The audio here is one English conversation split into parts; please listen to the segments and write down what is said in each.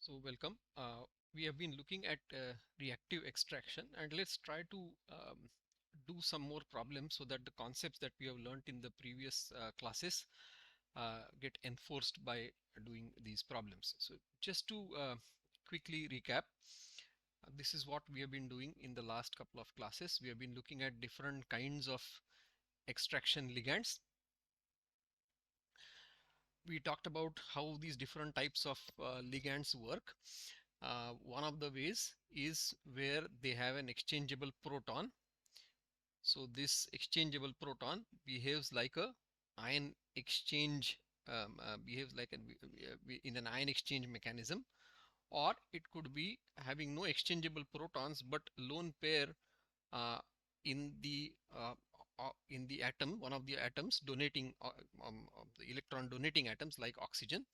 So welcome. We have been looking at reactive extraction, and let's try to do some more problems so that the concepts that we have learned in the previous classes get enforced by doing these problems. So just to quickly recap, this is what we have been doing in the last couple of classes. We have been looking at different kinds of extraction ligands. We talked about how these different types of ligands work. One of the ways is where they have an exchangeable proton. So this exchangeable proton behaves like a ion exchange, behaves like in an ion exchange mechanism, or it could be having no exchangeable protons but lone pair uh, in the atom, one of the atoms donating the electron donating atoms like oxygen.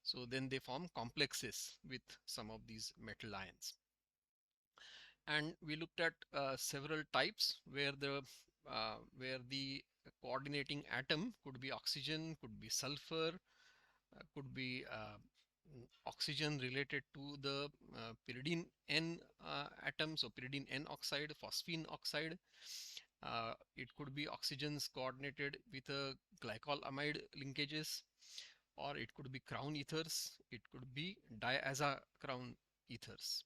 So then they form complexes with some of these metal ions. And we looked at several types where the coordinating atom could be oxygen, could be sulfur, could be oxygen related to the pyridine N atom, so pyridine N oxide, phosphine oxide. It could be oxygens coordinated with a glycolamide linkages, or it could be crown ethers, it could be diaza crown ethers.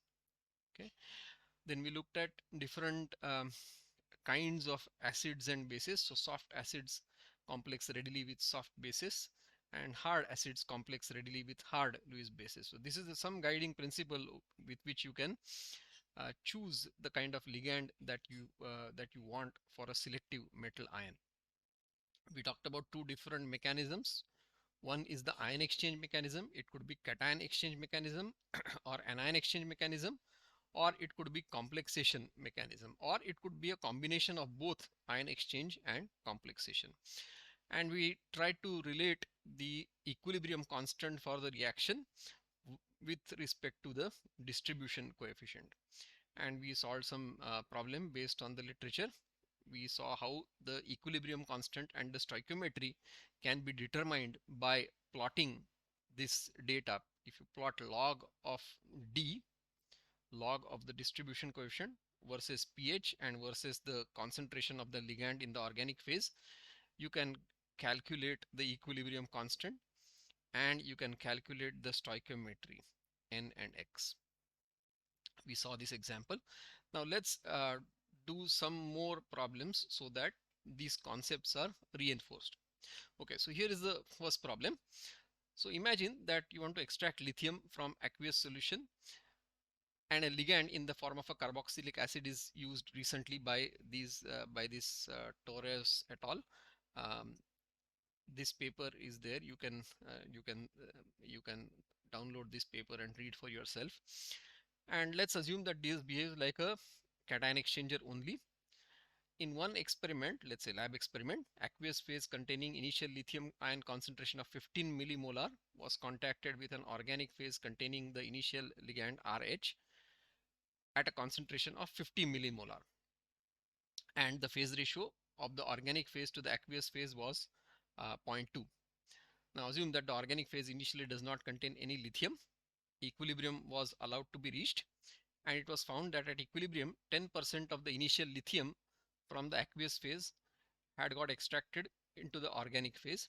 Okay. Then we looked at different kinds of acids and bases. So soft acids complex readily with soft bases, and hard acids complex readily with hard Lewis bases. So this is some guiding principle with which you can choose the kind of ligand that you want for a selective metal ion. We talked about two different mechanisms. One is the ion exchange mechanism. It could be cation exchange mechanism or anion exchange mechanism, or it could be complexation mechanism, or it could be a combination of both ion exchange and complexation. And we try to relate the equilibrium constant for the reaction with respect to the distribution coefficient. And we solved some problem based on the literature. We saw how the equilibrium constant and the stoichiometry can be determined by plotting this data. If you plot log of D, log of the distribution coefficient versus pH and versus the concentration of the ligand in the organic phase, you can calculate the equilibrium constant and you can calculate the stoichiometry N and X. We saw this example. Now let's do some more problems so that these concepts are reinforced. Okay, so here is the first problem. So imagine that you want to extract lithium from aqueous solution, and a ligand in the form of a carboxylic acid is used recently by this Torres et al. Um, this paper is there. You can download this paper and read for yourself. And let's assume that this behaves like a cation exchanger only. In one experiment, let's say lab experiment, aqueous phase containing initial lithium ion concentration of 15 millimolar was contacted with an organic phase containing the initial ligand RH at a concentration of 50 millimolar, and the phase ratio of the organic phase to the aqueous phase was 0.2. Now assume that the organic phase initially does not contain any lithium. Equilibrium was allowed to be reached, and it was found that at equilibrium 10% of the initial lithium from the aqueous phase had got extracted into the organic phase,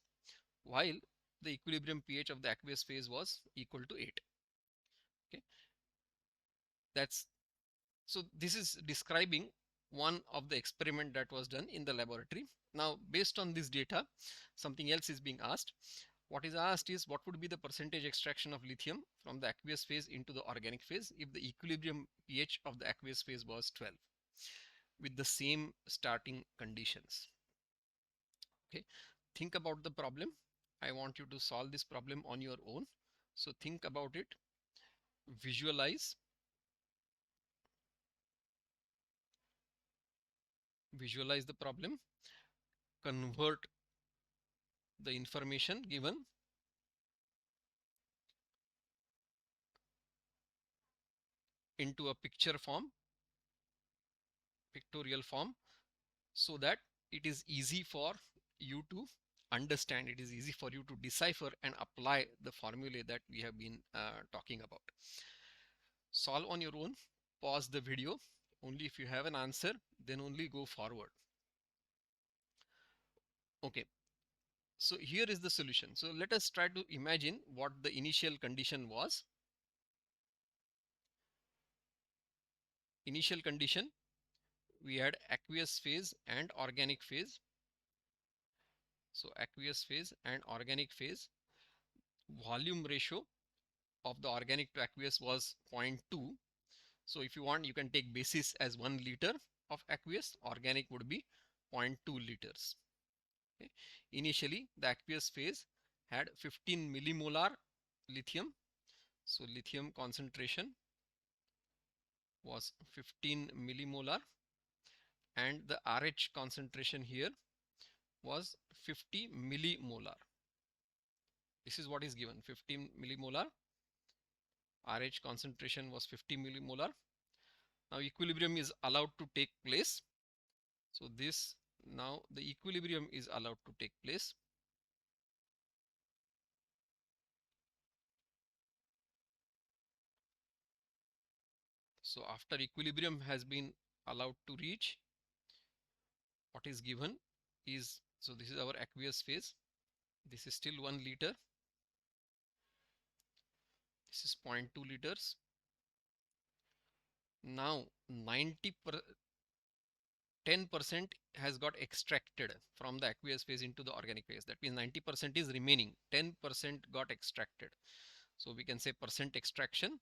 while the equilibrium pH of the aqueous phase was equal to 8. Okay, that's so this is describing one of the experiment that was done in the laboratory. Now based on this data, something else is being asked. What is asked is what would be the percentage extraction of lithium from the aqueous phase into the organic phase if the equilibrium pH of the aqueous phase was 12 with the same starting conditions. Okay, think about the problem. I want you to solve this problem on your own. So think about it, visualize the problem, convert the information given into a pictorial form, so that it is easy for you to understand, it is easy for you to decipher and apply the formulae that we have been talking about. Solve on your own, pause the video. Only if you have an answer, then only go forward. Okay, so here is the solution. So let us try to imagine what the initial condition was. Initial condition, we had aqueous phase and organic phase. So aqueous phase and organic phase, volume ratio of the organic to aqueous was 0.2. So if you want, you can take basis as 1 liter of aqueous, organic would be 0.2 liters. Okay. Initially, the aqueous phase had 15 millimolar lithium. So lithium concentration was 15 millimolar, and the RH concentration here was 50 millimolar. This is what is given, 15 millimolar. RH concentration was 50 millimolar. Now equilibrium is allowed to take place. So this, now the equilibrium is allowed to take place. So after equilibrium has been allowed to reach, what is given is, so this is our aqueous phase. This is still 1 liter. This is 0.2 liters. Now 10% has got extracted from the aqueous phase into the organic phase. That means 90% is remaining. 10% got extracted. So we can say percent extraction.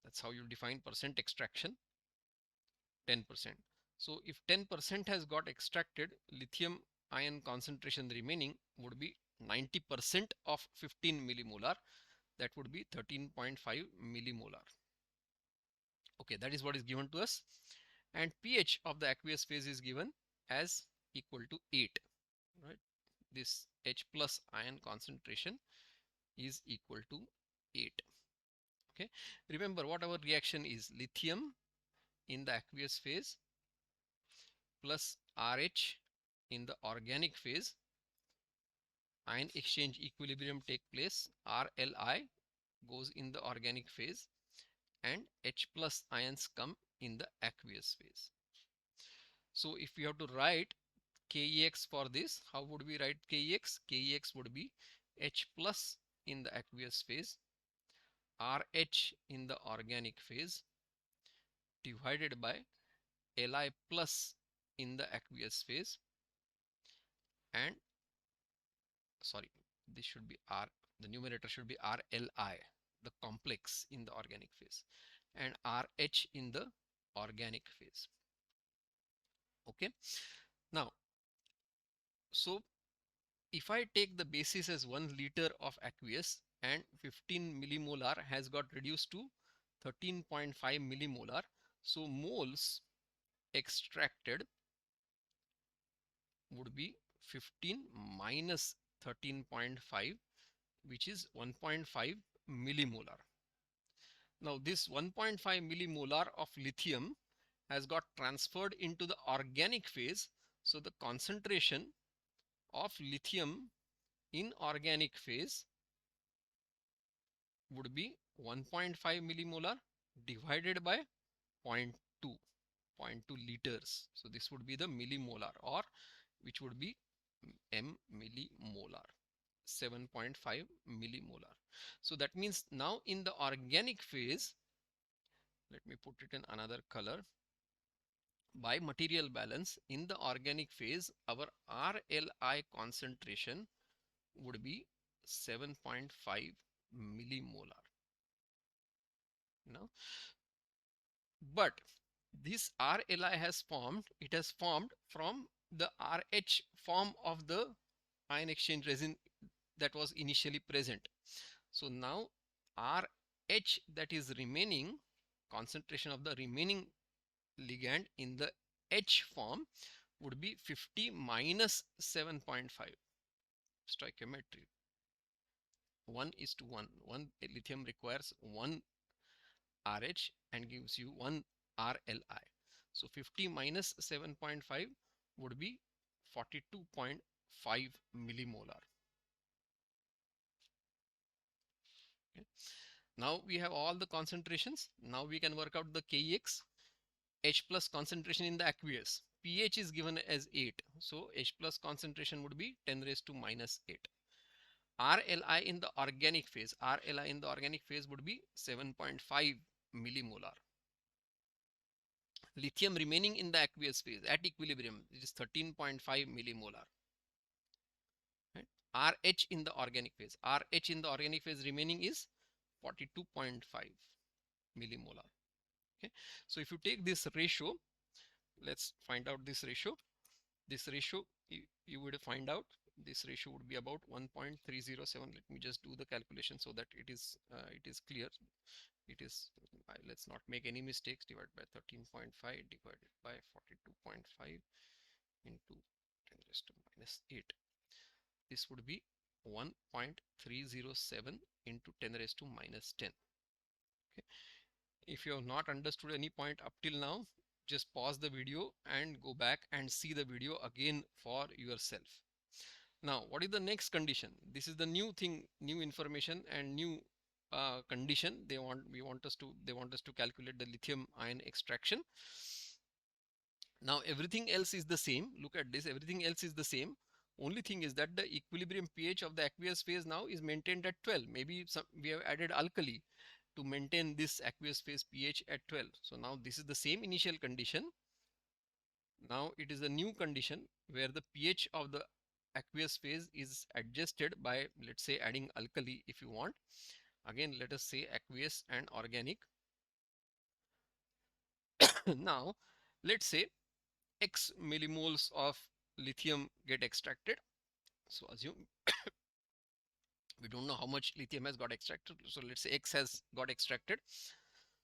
That's how you define percent extraction, 10%. So if 10% has got extracted, lithium ion concentration remaining would be 90% of 15 millimolar. That would be 13.5 millimolar. Okay, that is what is given to us. And pH of the aqueous phase is given as equal to 8. Right? This H plus ion concentration is equal to 8. Okay, remember what our reaction is: lithium in the aqueous phase plus RH in the organic phase. Ion exchange equilibrium take place. RLI goes in the organic phase and H plus ions come in the aqueous phase. So if we have to write KEX for this, how would we write KEX? KEX would be H plus in the aqueous phase, RH in the organic phase, divided by Li plus in the aqueous phase, and sorry, this should be R, the numerator should be RLI, the complex in the organic phase, and RH in the organic phase. Okay, now, so if I take the basis as 1 liter of aqueous and 15 millimolar has got reduced to 13.5 millimolar, so moles extracted would be 15 minus 13.5, which is 1.5 millimolar. Now this 1.5 millimolar of lithium has got transferred into the organic phase. So the concentration of lithium in organic phase would be 1.5 millimolar divided by 0.2, 0.2 liters. So this would be the millimolar, or which would be m millimolar, 7.5 millimolar. So that means now in the organic phase, let me put it in another color. By material balance, in the organic phase, our RLI concentration would be 7.5 millimolar. Now, but this RLI has formed, it has formed from the RH form of the ion exchange resin that was initially present. So now RH that is remaining, concentration of the remaining ligand in the H form would be 50 minus 7.5, stoichiometry, 1:1. One lithium requires 1 RH and gives you 1 RLI. So 50 minus 7.5 would be 42.5 millimolar. Okay. Now we have all the concentrations. Now we can work out the Kex. H plus concentration in the aqueous. pH is given as 8. So H plus concentration would be 10 raised to minus 8. RLI in the organic phase. RLI in the organic phase would be 7.5 millimolar. Lithium remaining in the aqueous phase at equilibrium, it is 13.5 millimolar. Right? RH in the organic phase. RH in the organic phase remaining is 42.5 millimolar. Okay. So if you take this ratio, let's find out this ratio. This ratio, you would find out this ratio would be about 1.307. Let me just do the calculation so that it is clear. It is, let's not make any mistakes. Divided by 13.5 divided by 42.5 into 10 raised to minus 8. This would be 1.307 into 10 raised to minus 10. Okay. If you have not understood any point up till now, just pause the video and go back and see the video again for yourself. Now, what is the next condition? This is the new thing, new information and new condition. They want us to calculate the lithium ion extraction. Now everything else is the same. Look at this, everything else is the same. Only thing is that the equilibrium pH of the aqueous phase now is maintained at 12. Maybe we have added alkali to maintain this aqueous phase pH at 12. So now this is the same initial condition. Now it is a new condition where the pH of the aqueous phase is adjusted by, let's say, adding alkali if you want. Again, let us say aqueous and organic. Now let's say X millimoles of lithium get extracted. So assume we don't know how much lithium has got extracted. So let's say X has got extracted.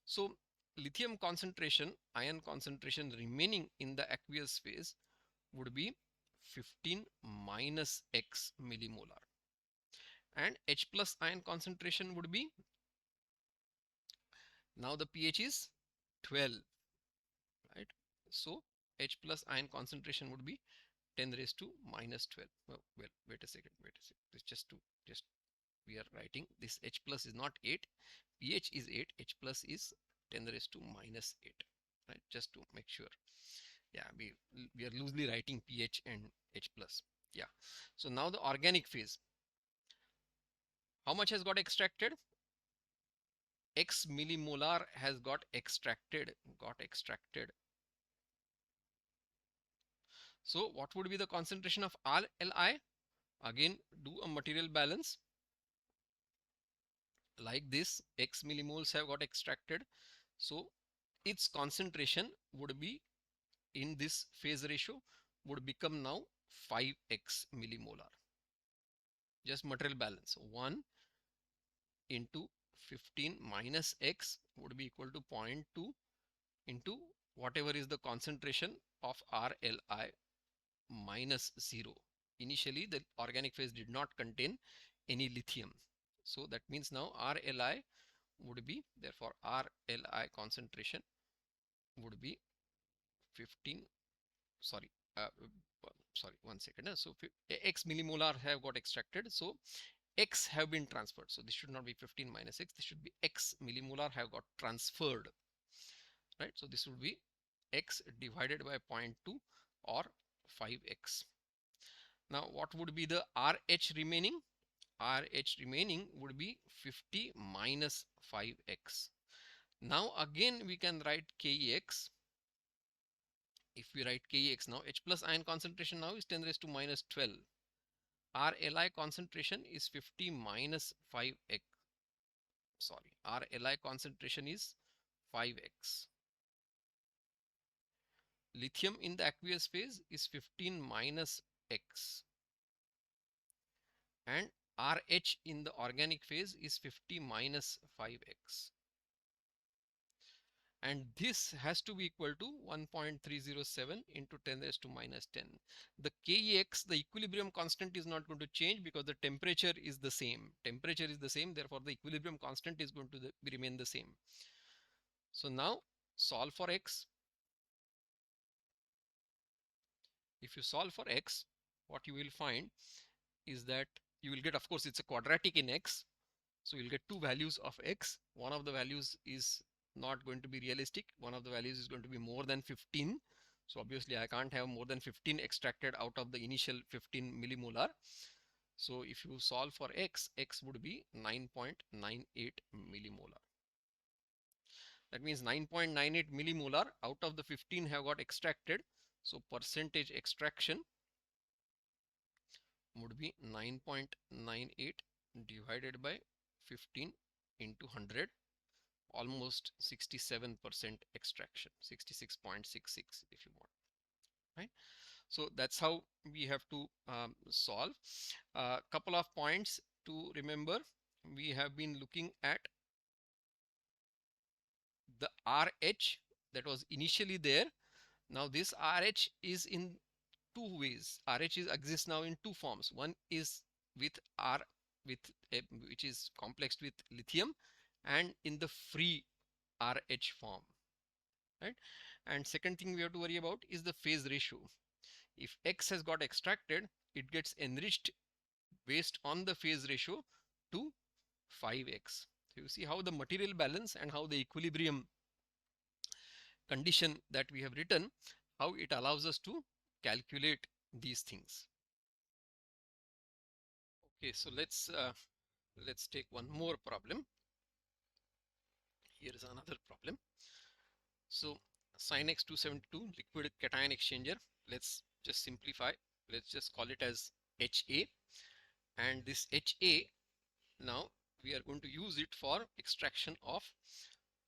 So lithium concentration, ion concentration remaining in the aqueous phase would be 15 minus X millimolar. And H plus ion concentration would be, now the pH is 12, right? So H plus ion concentration would be 10 raised to minus 12. Well, wait a second. This just we are writing this H plus is not 8, pH is 8, H plus is 10 raised to minus 8, right? Just to make sure. Yeah, we are loosely writing pH and H plus. Yeah. So now the organic phase. How much has got extracted? X millimolar has got extracted. So what would be the concentration of RLI? Again, do a material balance. Like this, X millimoles have got extracted. So its concentration would be, in this phase ratio, would become now 5x millimolar. Just material balance. 1 into 15 minus X would be equal to 0.2 into whatever is the concentration of RLI minus 0. Initially, the organic phase did not contain any lithium. So that means now RLI would be, therefore RLI concentration would be 15, sorry, 1 second. So X millimolar have got extracted. So X have been transferred. So this should not be 15 minus X. This should be X millimolar have got transferred, right? So this would be X divided by 0.2 or 5X. Now what would be the RH remaining? RH remaining would be 50 minus 5X. Now again we can write Kex. If we write Kex now, H plus ion concentration now is 10 raised to minus 12. RLI concentration is 50 minus 5X. Sorry, RLI concentration is 5X. Lithium in the aqueous phase is 15 minus X. And RH in the organic phase is 50 minus 5X. And this has to be equal to 1.307 into 10 raised to minus 10. The Kex, the equilibrium constant, is not going to change because the temperature is the same. Temperature is the same, therefore the equilibrium constant is going to remain the same. So now solve for X. If you solve for x, what you will find is that you will get, of course, it's a quadratic in x. So you'll get two values of x. One of the values is not going to be realistic. One of the values is going to be more than 15. So obviously I can't have more than 15 extracted out of the initial 15 millimolar. So if you solve for x, x would be 9.98 millimolar. That means 9.98 millimolar out of the 15 have got extracted. So percentage extraction would be 9.98 divided by 15 into 100, almost 67% extraction, 66.66 if you want, right? So that's how we have to solve. A couple of points to remember. We have been looking at the RH that was initially there. Now this RH is in two ways. RH exists now in two forms. One is with R with which is complexed with lithium, and in the free RH form, right? And second thing we have to worry about is the phase ratio. If X has got extracted, it gets enriched based on the phase ratio to 5x. So you see how the material balance and how the equilibrium condition that we have written, how it allows us to calculate these things. Okay, so let's take one more problem. Here is another problem. So sin X 272 liquid cation exchanger. Let's just simplify. Let's just call it as HA. And this HA, now we are going to use it for extraction of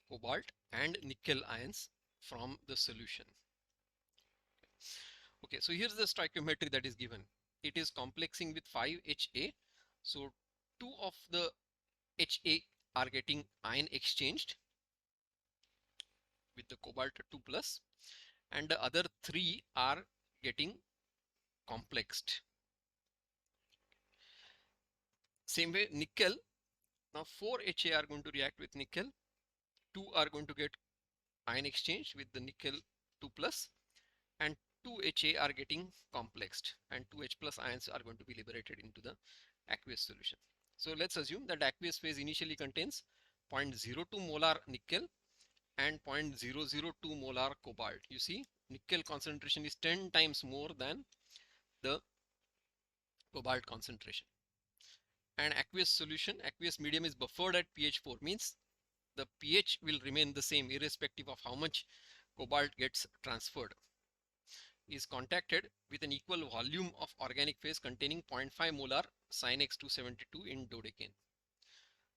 cobalt and nickel ions from the solution. Okay, so here's the stoichiometry that is given. It is complexing with 5HA. So two of the HA are getting ion exchanged with the cobalt 2 plus, and the other three are getting complexed. Same way nickel, now 4 HA are going to react with nickel, 2 are going to get ion exchange with the nickel 2 plus, and 2 HA are getting complexed, and 2 H plus ions are going to be liberated into the aqueous solution. So let's assume that aqueous phase initially contains 0.02 molar nickel and 0.002 molar cobalt. You see, nickel concentration is 10 times more than the cobalt concentration. And aqueous solution, aqueous medium is buffered at pH 4, means the pH will remain the same irrespective of how much cobalt gets transferred. Is contacted with an equal volume of organic phase containing 0.5 molar sin X 272 in dodecane.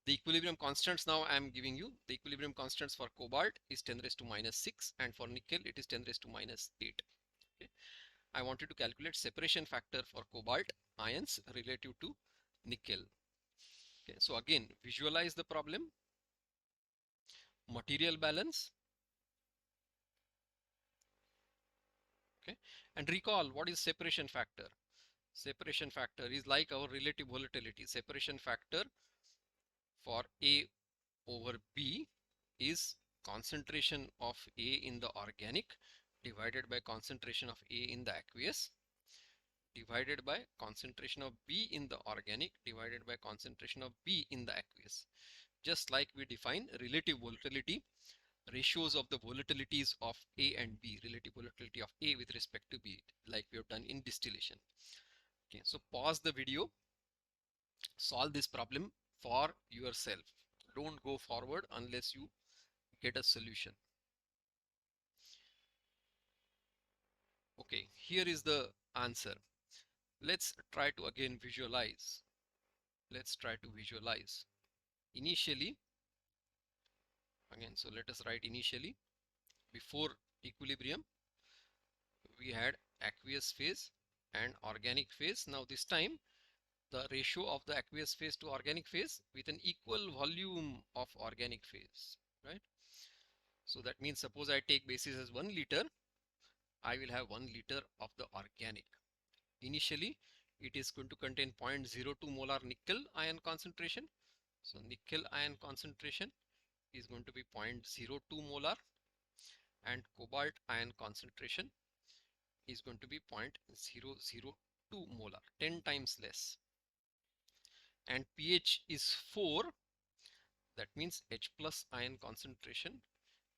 The equilibrium constants now I am giving you. The equilibrium constants for cobalt is 10 raised to minus 6, and for nickel it is 10 raised to minus 8. Okay. I wanted to calculate separation factor for cobalt ions relative to nickel. Okay. So again, visualize the problem. Material balance. Okay. And recall what is separation factor. Separation factor is like our relative volatility. Separation factor for A over B is concentration of A in the organic divided by concentration of A in the aqueous divided by concentration of B in the organic divided by concentration of B in the aqueous. Just like we define relative volatility, ratios of the volatilities of A and B, relative volatility of A with respect to B, like we have done in distillation. Okay, so pause the video, solve this problem for yourself. Don't go forward unless you get a solution. Okay, here is the answer. Let's try to again visualize. Let's try to visualize. Initially, again, so let us write initially. Before equilibrium, we had aqueous phase and organic phase. Now this time, the ratio of the aqueous phase to organic phase with an equal volume of organic phase, right? So that means suppose I take basis as 1 liter, I will have 1 liter of the organic. Initially, it is going to contain 0.02 molar nickel ion concentration. So nickel ion concentration is going to be 0.02 molar, and cobalt ion concentration is going to be 0.002 molar, 10 times less. And pH is 4. That means H plus ion concentration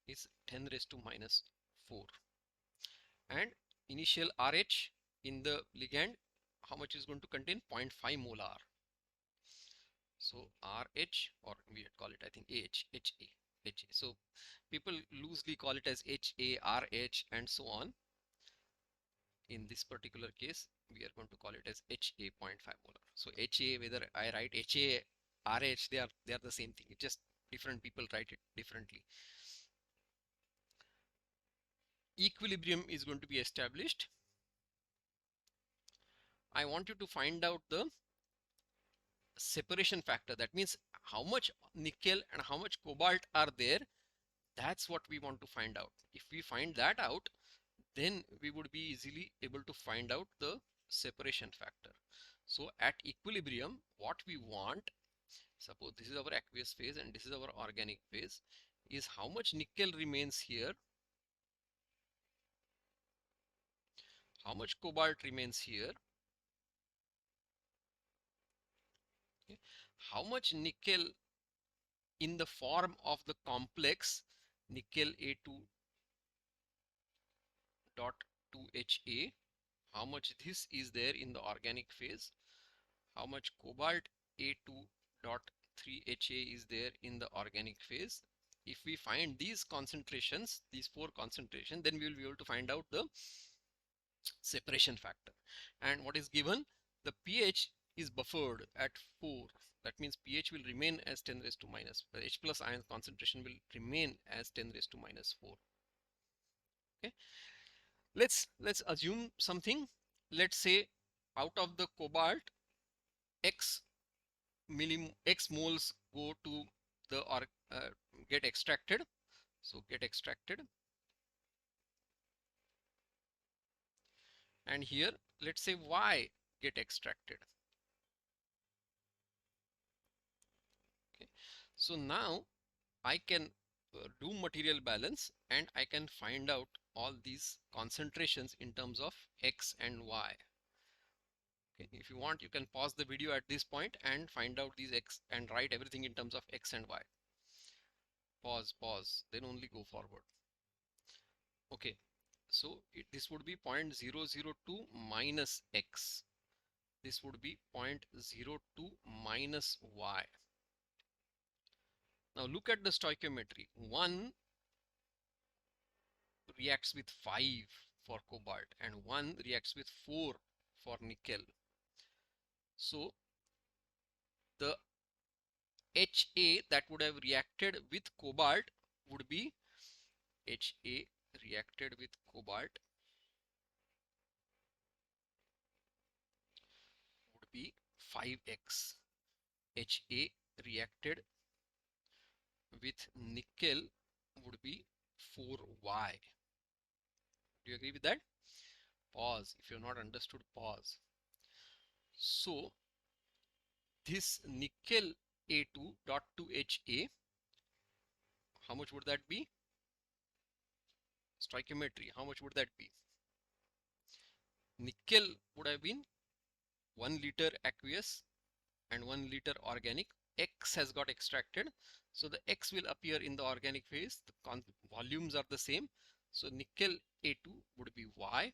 is 10 raised to minus 4. And initial RH in the ligand, how much is going to contain? 0.5 molar. So RH, or we call it, I think, HA. So people loosely call it as HA, RH, and so on. In this particular case, we are going to call it as HA 0.5 molar. So HA, whether I write HA, RH, they are the same thing. It's just different people write it differently. Equilibrium is going to be established. I want you to find out the separation factor. That means how much nickel and how much cobalt are there. That's what we want to find out. If we find that out, then we would be easily able to find out the separation factor. So at equilibrium, what we want, suppose this is our aqueous phase and this is our organic phase, is how much nickel remains here, how much cobalt remains here, okay, how much nickel in the form of the complex nickel A2 dot 2Ha, how much this is there in the organic phase, how much cobalt A2 dot 3Ha is there in the organic phase. If we find these concentrations, these 4 concentrations, then we will be able to find out the separation factor. And what is given? The pH is buffered at 4. That means pH will remain as 10 raised to minus, H plus ion concentration will remain as 10 raised to minus 4. Okay. Let's assume something. Let's say out of the cobalt, X moles go to the get extracted. So get extracted. And here, let's say Y get extracted. Okay. So now I can do material balance and I can find out all these concentrations in terms of X and Y. Okay. If you want, you can pause the video at this point and find out these X and write everything in terms of X and Y. Pause, then only go forward. Okay. So this would be 0.002 minus X. This would be 0.02 minus Y. Now look at the stoichiometry. 1 reacts with 5 for cobalt and 1 reacts with 4 for nickel. So the HA that would have reacted with cobalt would be HA reacted with cobalt would be 5X. HA reacted with nickel would be 4Y. Do you agree with that? Pause. If you have not understood, pause. So this nickel A2 dot 2Ha, how much would that be? Stoichiometry, how much would that be? Nickel would have been 1 liter aqueous and 1 liter organic. X has got extracted, so the X will appear in the organic phase. The volumes are the same, so nickel A2 would be Y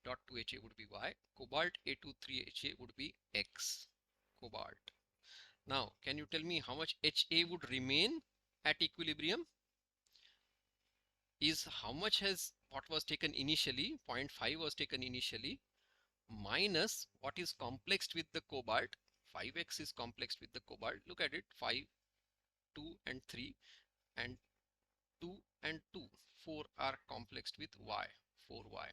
dot 2Ha would be Y, cobalt A2 3Ha would be X, cobalt. Now can you tell me how much HA would remain at equilibrium? Is how much has what was taken initially, 0.5 was taken initially, minus what is complexed with the cobalt. 5X is complexed with the cobalt. Look at it, 5, 2 and 3, and 2 and 2, 4 are complexed with Y, 4Y.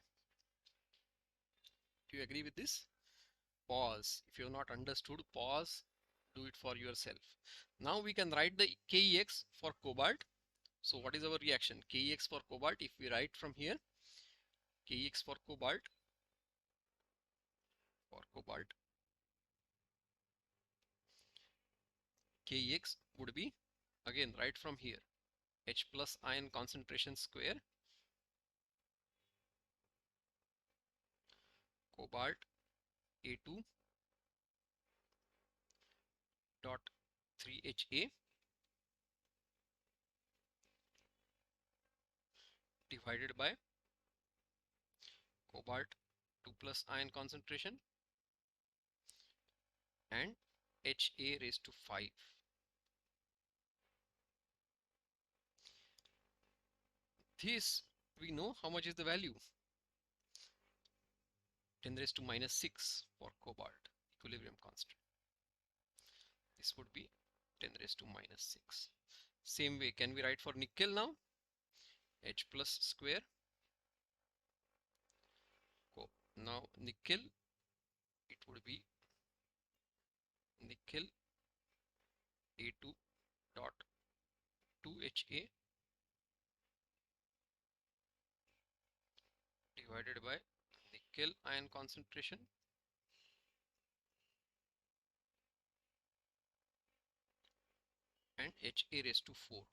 Do you agree with this? Pause. If you have not understood, pause, do it for yourself. Now we can write the KEX for cobalt. So what is our reaction? KEX for cobalt, if we write from here, KEX for cobalt, KEX would be, again right from here, H plus ion concentration square cobalt A2 dot 3Ha divided by cobalt 2 plus ion concentration and Ha raised to 5. This we know how much is the value, 10 raised to minus 6 for cobalt equilibrium constant. This would be 10 raised to minus 6. Same way, can we write for nickel now? H plus square. Now nickel, it would be nickel A2 dot 2Ha divided by nickel ion concentration and Ha raised to 4.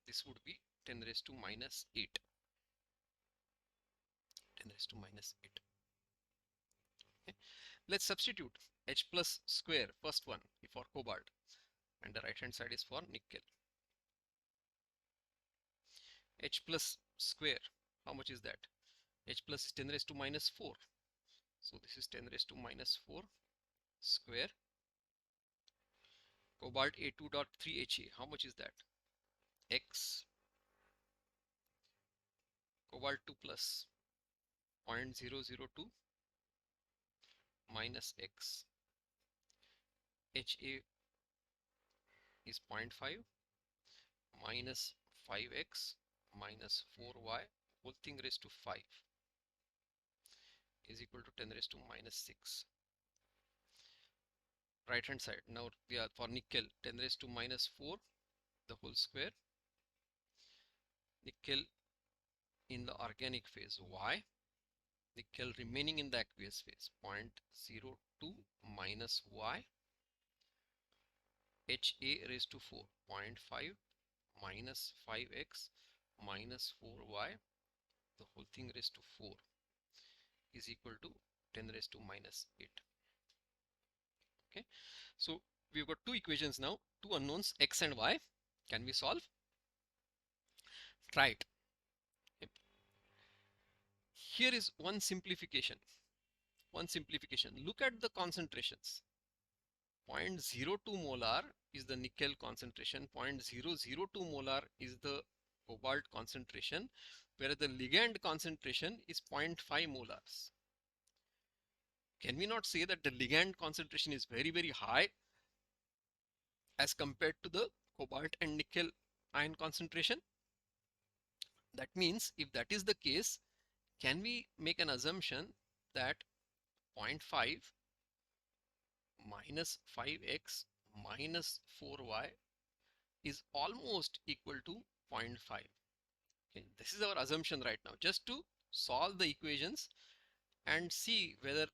This would be 10 raised to minus 8. 10 raised to minus 8. Okay. Let's substitute H plus square, first one for cobalt, and the right hand side is for nickel. H plus square, how much is that? H plus is 10 raised to minus 4. So this is 10 raised to minus 4 square. Cobalt A2 dot 3Ha, how much is that? X. Cobalt 2 plus 0.002 minus X. Ha is 0.5 minus 5x minus 4y whole thing raised to 5 is equal to 10 raised to minus 6. Right hand side, now we are for nickel, 10 raised to minus 4 the whole square. Nickel in the organic phase Y, nickel remaining in the aqueous phase 0.02 minus Y, Ha raised to 4 0.5 minus 5x minus 4y the whole thing raised to 4 is equal to 10 raised to minus 8. Okay, so we've got two equations now, two unknowns x and y. Can we solve? Try it. Okay. Here is one simplification. Look at the concentrations. 0.02 molar is the nickel concentration, 0.002 molar is the cobalt concentration, whereas the ligand concentration is 0.5 molars. Can we not say that the ligand concentration is very, very high as compared to the cobalt and nickel ion concentration? That means if that is the case, can we make an assumption that 0.5 minus 5x minus 4y is almost equal to 0.5? Okay, this is our assumption right now, just to solve the equations and see whether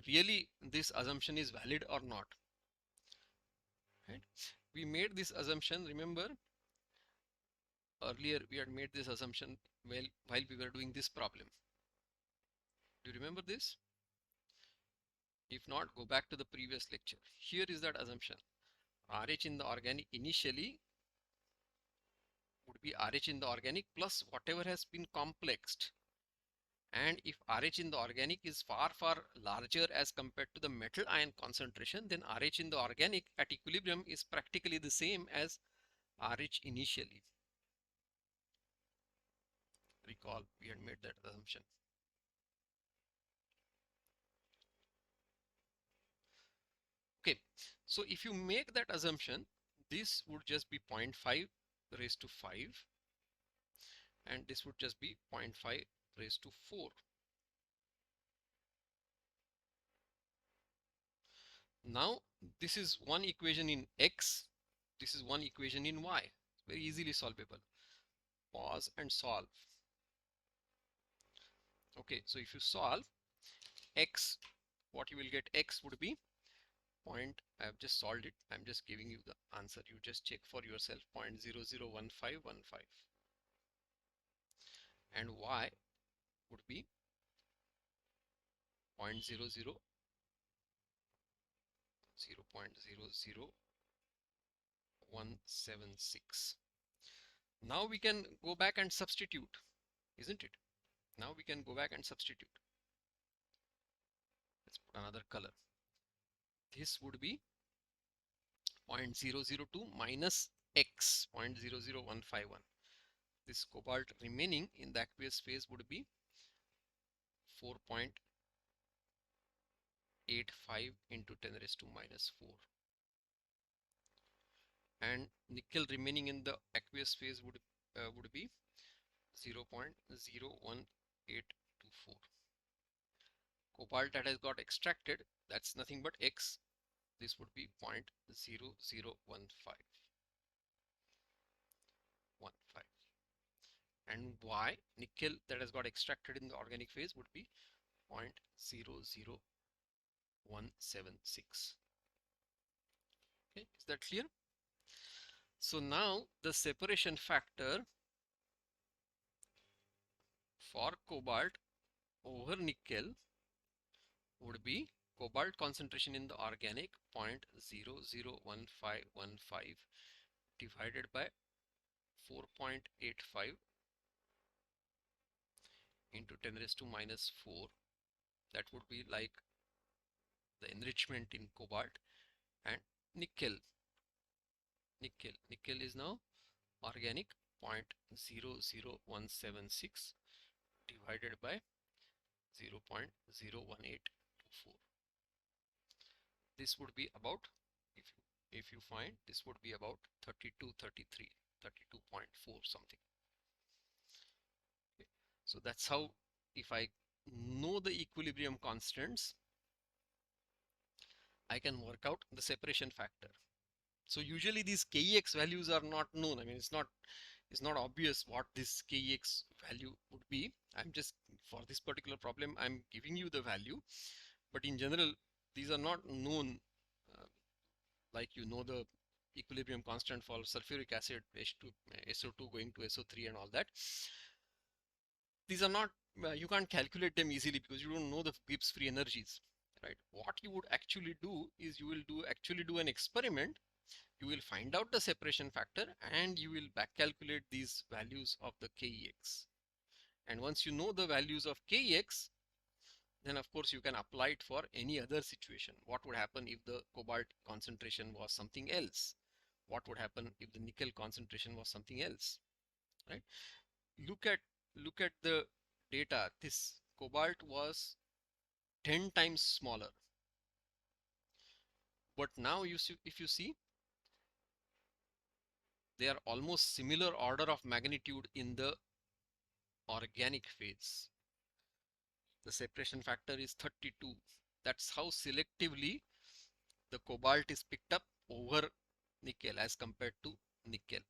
really this assumption is valid or not. Right? We made this assumption, remember earlier we had made this assumption while we were doing this problem. Do you remember this? If not, go back to the previous lecture. Here is that assumption. RH in the organic initially would be RH in the organic plus whatever has been complexed. And if RH in the organic is far, far larger as compared to the metal ion concentration, then RH in the organic at equilibrium is practically the same as RH initially. Recall, we had made that assumption. Okay, so if you make that assumption, this would just be 0.5 raised to 5 and this would just be 0.5 raised to 4. Now this is one equation in X, this is one equation in Y, very easily solvable. Pause and solve. Okay, so if you solve X, what you will get X would be I have just solved it, I'm just giving you the answer, you just check for yourself, 0.001515, and Y would be 0.176. Now we can go back and substitute, isn't it? Now we can go back and substitute. Let's put another color. This would be 0.002 minus x, 0.00151. This cobalt remaining in the aqueous phase would be 4.85 into 10 raised to minus 4. And nickel remaining in the aqueous phase would be 0.01824. Cobalt that has got extracted, that's nothing but x. This would be 0.0015. And Y, nickel that has got extracted in the organic phase, would be 0.00176. Okay, is that clear? So now the separation factor for cobalt over nickel would be cobalt concentration in the organic 0.001515 divided by 4.85 into 10 raised to minus 4. That would be like the enrichment in cobalt. And nickel is now organic 0.00176 divided by 0.01824. This would be about, if you find, this would be about 32, 33, 32.4 something. Okay. So that's how, if I know the equilibrium constants, I can work out the separation factor. So usually these KEX values are not known. I mean, it's not obvious what this KEX value would be. I'm just, for this particular problem, I'm giving you the value, but in general, these are not known. Like, you know, the equilibrium constant for sulfuric acid, SO2 going to SO3 and all that. These are not, you can't calculate them easily because you don't know the Gibbs free energies, right? What you would actually do is you will actually do an experiment. You will find out the separation factor and you will back calculate these values of the KEX. And once you know the values of KEX, then of course you can apply it for any other situation. What would happen if the cobalt concentration was something else? What would happen if the nickel concentration was something else, right? Look at the data. This cobalt was 10 times smaller, but now if you see, they are almost similar order of magnitude in the organic phase. The separation factor is 32. That's how selectively the cobalt is picked up over nickel as compared to nickel.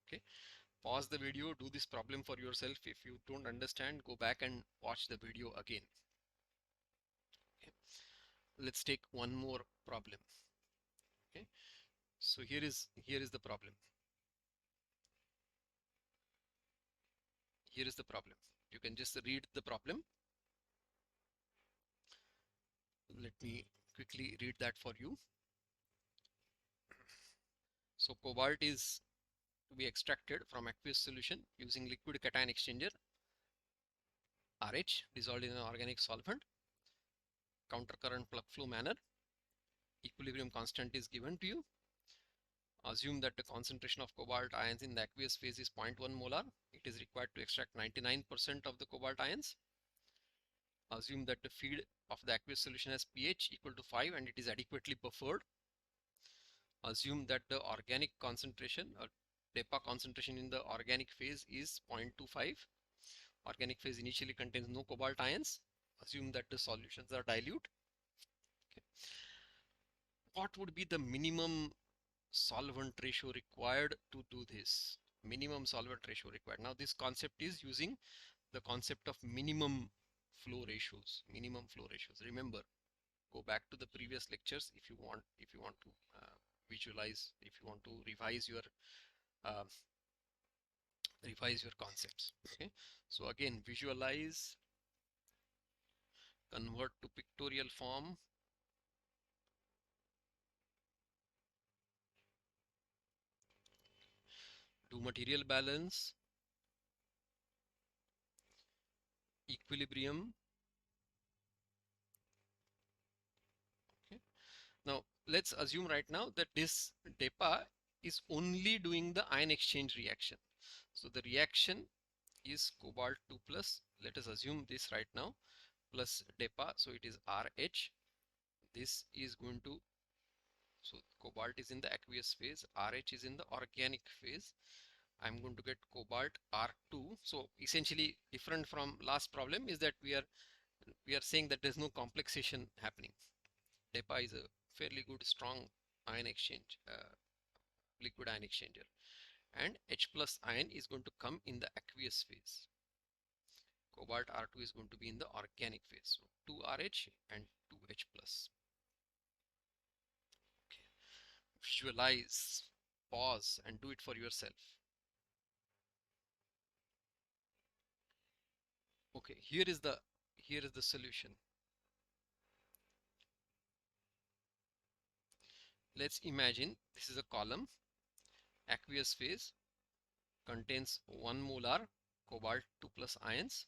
Okay, pause the video, do this problem for yourself. If you don't understand, go back and watch the video again. Okay, let's take one more problem. Okay, so here is the problem. Here is the problem. You can just read the problem. Let me quickly read that for you. So cobalt is to be extracted from aqueous solution using liquid cation exchanger RH dissolved in an organic solvent. Countercurrent plug flow manner. Equilibrium constant is given to you. Assume that the concentration of cobalt ions in the aqueous phase is 0.1 molar. It is required to extract 99% of the cobalt ions. Assume that the feed of the aqueous solution has pH equal to 5 and it is adequately buffered. Assume that the organic concentration or DEPA concentration in the organic phase is 0.25. Organic phase initially contains no cobalt ions. Assume that the solutions are dilute. Okay. What would be the minimum solvent ratio required to do this? Minimum solvent ratio required. Now this concept is using the concept of minimum flow ratios. Minimum flow ratios. Remember, go back to the previous lectures if you want to visualize, if you want to revise your concepts. Okay, so again, visualize convert to pictorial form. Do material balance, equilibrium. Okay. Now let's assume right now that this DEPA is only doing the ion exchange reaction. So the reaction is cobalt 2 plus, let us assume this right now, plus DEPA, so it is RH. This is going to, so cobalt is in the aqueous phase, RH is in the organic phase. I'm going to get cobalt R2. So essentially different from last problem is that we are saying that there's no complexation happening. DEPA is a fairly good strong ion exchange, liquid ion exchanger, and H plus ion is going to come in the aqueous phase. Cobalt R2 is going to be in the organic phase. So 2RH and 2H plus. Okay. Visualize, pause and do it for yourself. Okay, here is the solution. Let's imagine this is a column. Aqueous phase contains 1 molar cobalt 2 plus ions.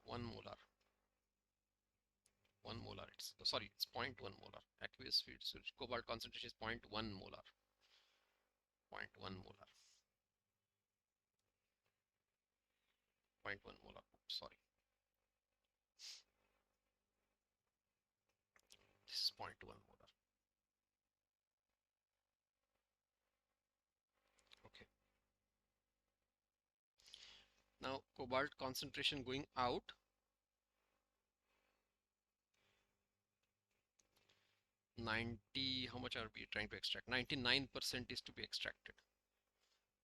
1 molar. 1 molar. It's sorry, it's 0.1 molar. Aqueous phase, so cobalt concentration is 0.1 molar. 0.1 molar. 0.1 molar. Sorry. This is 0.1 molar. Okay. Now cobalt concentration going out, 90, how much are we trying to extract? 99% is to be extracted.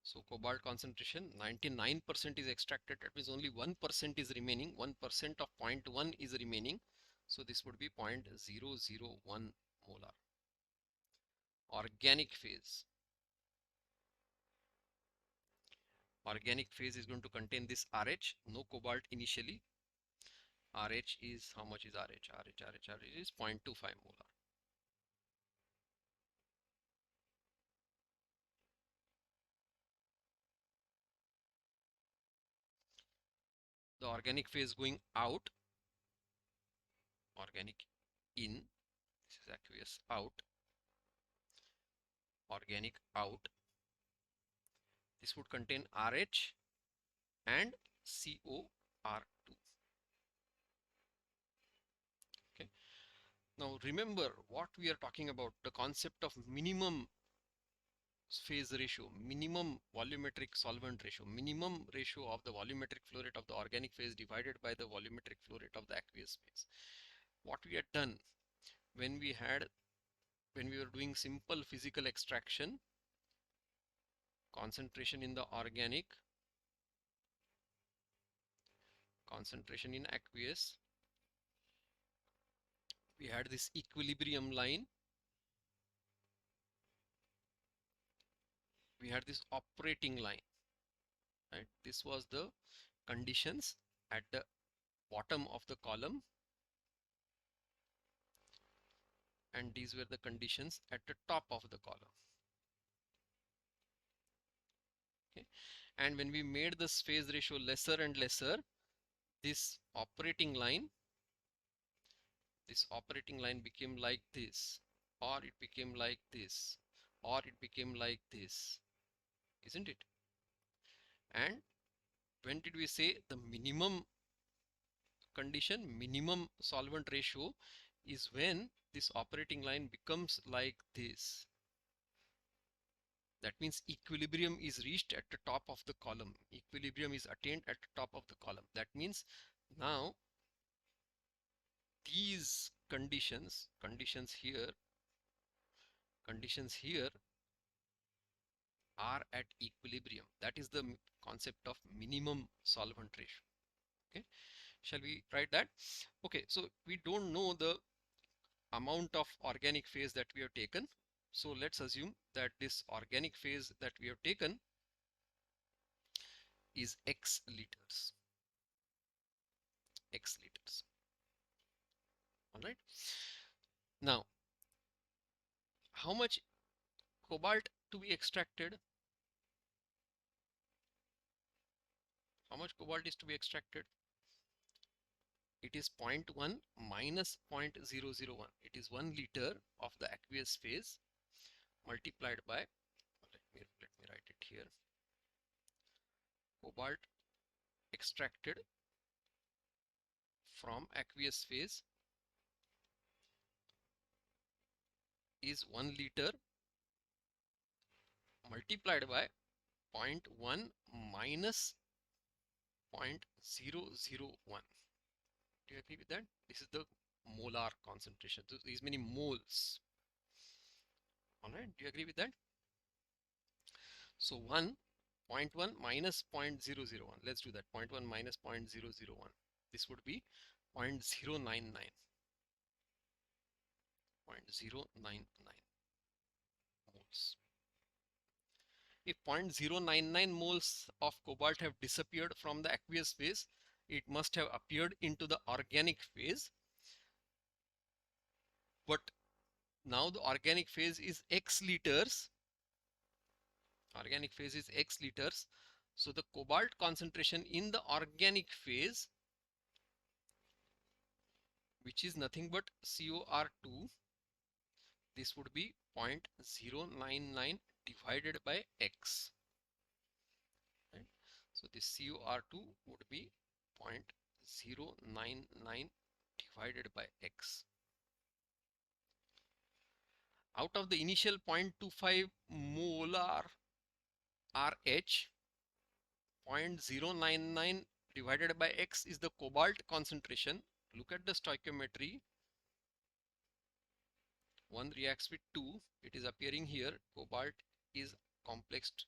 So cobalt concentration 99% is extracted. That means only 1% is remaining. 1% of 0.1 is remaining. So this would be 0.001 molar. Organic phase. Organic phase is going to contain this RH. No cobalt initially. RH is, how much is RH? RH is 0.25 molar. The organic phase going out, organic in, this is aqueous out, organic out. This would contain RH and COR2. Okay. Now remember what we are talking about, the concept of minimum phase ratio, minimum volumetric solvent ratio, minimum ratio of the volumetric flow rate of the organic phase divided by the volumetric flow rate of the aqueous phase. What we had done when we were doing simple physical extraction, concentration in the organic, concentration in aqueous, we had this equilibrium line, we had this operating line, right? This was the conditions at the bottom of the column, and these were the conditions at the top of the column. Okay. And when we made this phase ratio lesser and lesser, this operating line became like this, or it became like this, or it became like this, isn't it? And when did we say the minimum condition, minimum solvent ratio, is when this operating line becomes like this. That means equilibrium is reached at the top of the column. Equilibrium is attained at the top of the column. That means now these conditions here are at equilibrium. That is the concept of minimum solvent ratio. Okay, shall we write that? Okay, so we don't know the amount of organic phase that we have taken. So let's assume that this organic phase that we have taken is X liters. x liters. All right. Now, how much cobalt to be extracted? How much cobalt is to be extracted? It is 0.1 minus 0.001. It is 1 liter of the aqueous phase multiplied by, let me write it here. Cobalt extracted from aqueous phase is 1 liter multiplied by 0.1 minus 0.001. Do you agree with that? This is the molar concentration. So these many moles. All right. Do you agree with that? So 1.1 minus 0.001. Let's do that. 0.1 minus 0.001. This would be 0.099. 0.099 moles. If 0.099 moles of cobalt have disappeared from the aqueous phase, it must have appeared into the organic phase. But now the organic phase is x liters. Organic phase is x liters. So the cobalt concentration in the organic phase, which is nothing but COR2, this would be 0.099 divided by x. Right? So this COR2 would be 0.099 divided by x. Out of the initial 0.25 molar RH, 0.099 divided by x is the cobalt concentration. Look at the stoichiometry. 1 reacts with 2. It is appearing here. Cobalt is complexed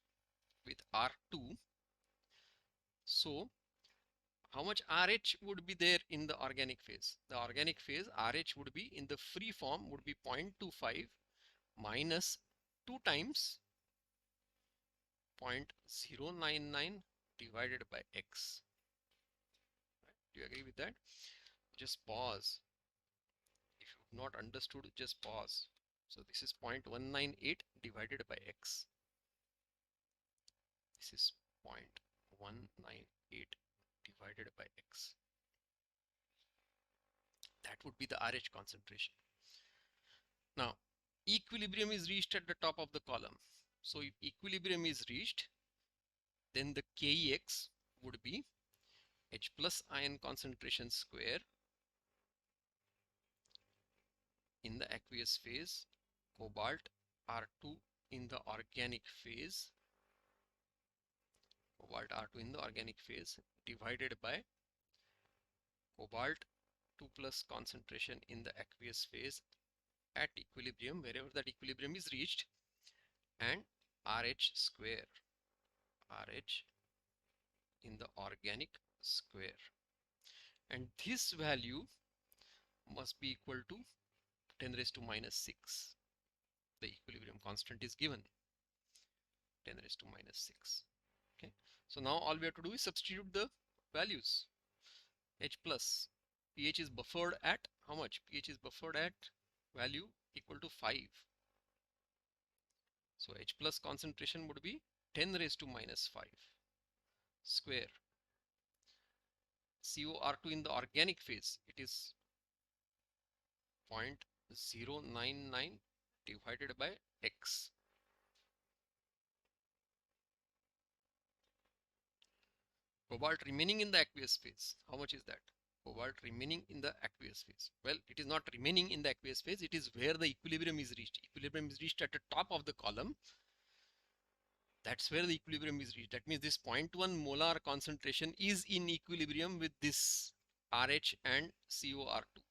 with R2. So, how much RH would be there in the organic phase? The organic phase RH would be in the free form would be 0.25 minus 2 times 0.099 divided by x. Right? Do you agree with that? Just pause. If you've not understood, just pause. So this is 0.198 divided by x. This is 0.198 divided by x. That would be the RH concentration. Now, equilibrium is reached at the top of the column. So if equilibrium is reached, then the KEx would be H plus ion concentration square in the aqueous phase, cobalt R2 in the organic phase, cobalt R2 in the organic phase divided by cobalt 2 plus concentration in the aqueous phase at equilibrium, wherever that equilibrium is reached, and RH square, RH in the organic square. And this value must be equal to 10 raised to minus 6. The equilibrium constant is given 10 raised to minus 6. Okay, so now all we have to do is substitute the values. H plus, pH is buffered at how much? pH is buffered at value equal to 5. So H plus concentration would be 10 raised to minus 5 square. COR2 in the organic phase, it is 0.099 divided by x. Cobalt remaining in the aqueous phase, how much is that? Cobalt remaining in the aqueous phase. Well, it is not remaining in the aqueous phase, it is where the equilibrium is reached. Equilibrium is reached at the top of the column. That's where the equilibrium is reached. That means this 0.1 molar concentration is in equilibrium with this RH and COR2.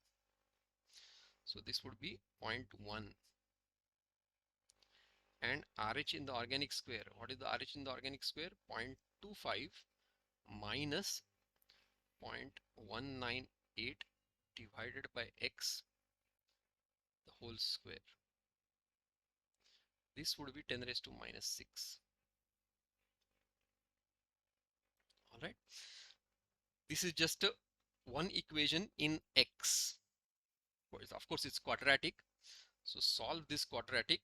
So this would be 0.1. And RH in the organic square. What is the RH in the organic square? 0.25 minus 0.198 divided by x, the whole square. This would be 10 raised to minus 6. All right. This is just one equation in X. Of course, it's quadratic. So solve this quadratic,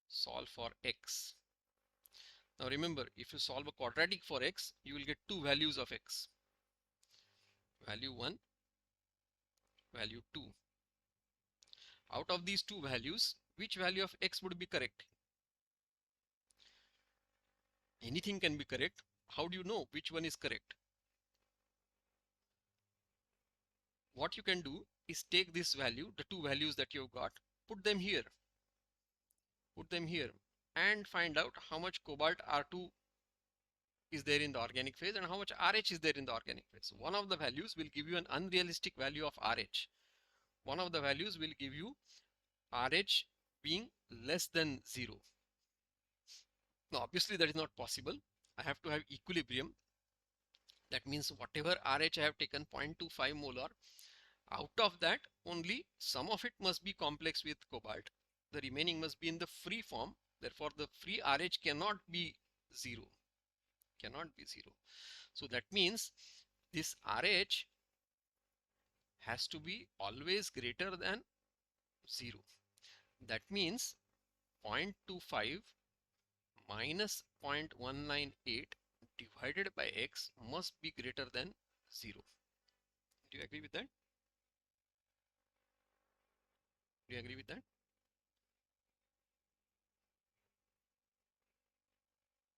solve for X. Now remember, if you solve a quadratic for X, you will get two values of X. Value 1, value 2. Out of these two values, which value of X would be correct? Anything can be correct. How do you know which one is correct? What you can do is take this value, the two values that you've got, put them here, and find out how much cobalt R2 is there in the organic phase and how much RH is there in the organic phase. One of the values will give you an unrealistic value of RH. One of the values will give you RH being less than 0. Now obviously that is not possible. I have to have equilibrium. That means whatever RH I have taken 0.25 molar, out of that only some of it must be complex with cobalt. The remaining must be in the free form. Therefore the free RH cannot be 0. So that means this RH has to be always greater than 0. That means 0.25 minus 0.198 divided by X must be greater than 0. Do you agree with that? Do you agree with that?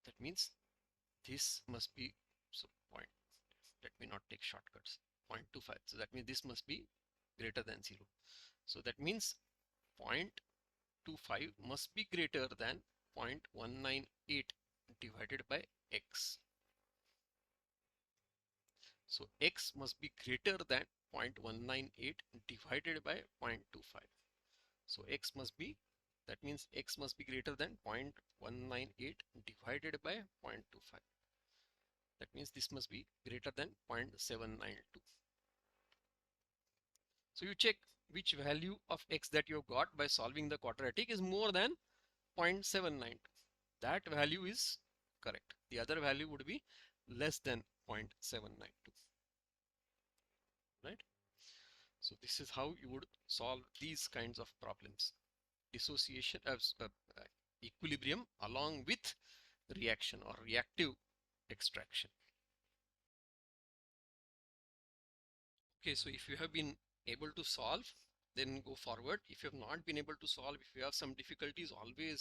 That means this must be, so point, let me not take shortcuts, 0.25. So that means this must be greater than 0. So that means 0.25 must be greater than 0.198 divided by X. So X must be greater than 0.198 divided by 0.25. So X must be, that means X must be greater than 0.198 divided by 0.25. That means this must be greater than 0.792. So you check which value of X that you have got by solving the quadratic is more than 0.792. That value is correct. The other value would be less than 0.792. Right? So this is how you would solve these kinds of problems. Dissociation of equilibrium along with reaction or reactive extraction. Okay, so if you have been able to solve, then go forward. If you have not been able to solve, if you have some difficulties,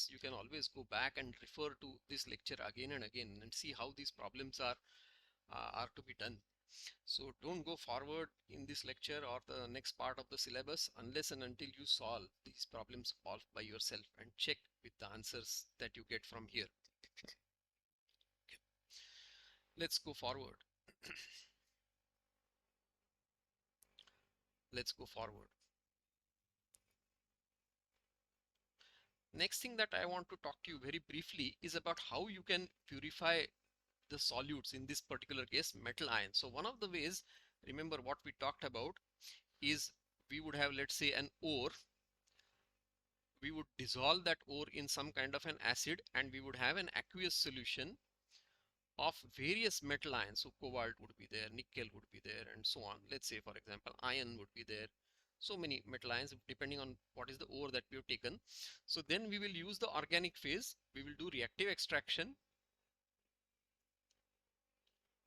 you can always go back and refer to this lecture again and again and see how these problems are to be done. So don't go forward in this lecture or the next part of the syllabus unless and until you solve these problems all by yourself and check with the answers that you get from here. Okay. Let's go forward. Let's go forward. Next thing that I want to talk to you very briefly is about how you can purify the solutes, in this particular case metal ions. So one of the ways, remember what we talked about, is we would have, let's say, an ore. We would dissolve that ore in some kind of an acid and we would have an aqueous solution of various metal ions. So cobalt would be there, nickel would be there, and so on. Let's say, for example, iron would be there. So many metal ions depending on what is the ore that we have taken. So then we will use the organic phase. We will do reactive extraction.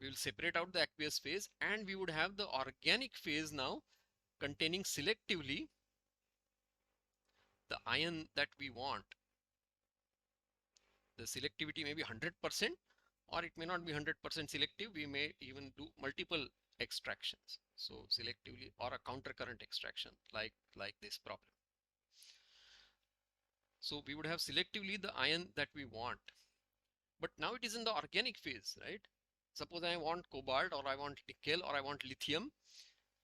We will separate out the aqueous phase and we would have the organic phase now containing selectively the ion that we want. The selectivity may be 100% or it may not be 100% selective. We may even do multiple extractions. So selectively, or a counter current extraction like this problem. So we would have selectively the ion that we want. But now it is in the organic phase, right? Suppose I want cobalt or I want nickel or I want lithium.